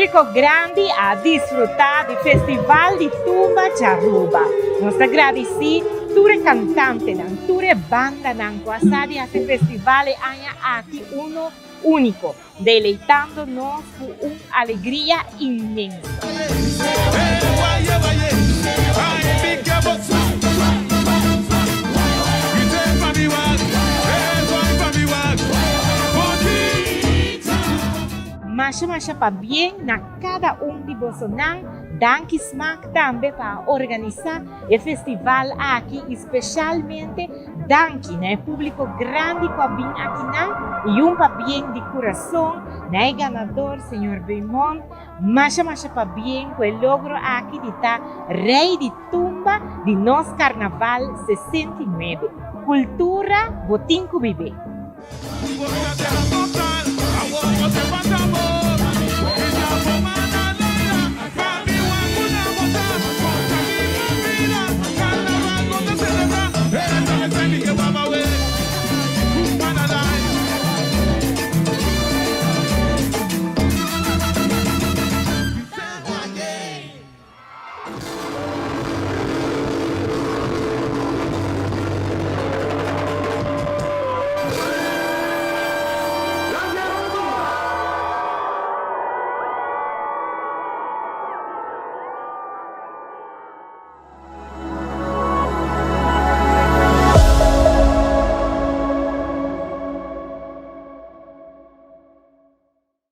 público grande a disfrutar del Festival di Tumba Charuba. Nos agradeci ture cantante nan, ture banda nan quasadi a este festival aña aquí uno único, deleitándonos con una alegría inmensa. Masha pa bien na cada de Bolsonaro, danke smaak também para organizar o festival aqui, especialmente danke né público grande que vem aqui na e pa bien de coração, né ganador, senhor Beimont, masha pa bien que logro aqui de estar rei de tumba de nosso carnaval 69. Cultura, botinco viver.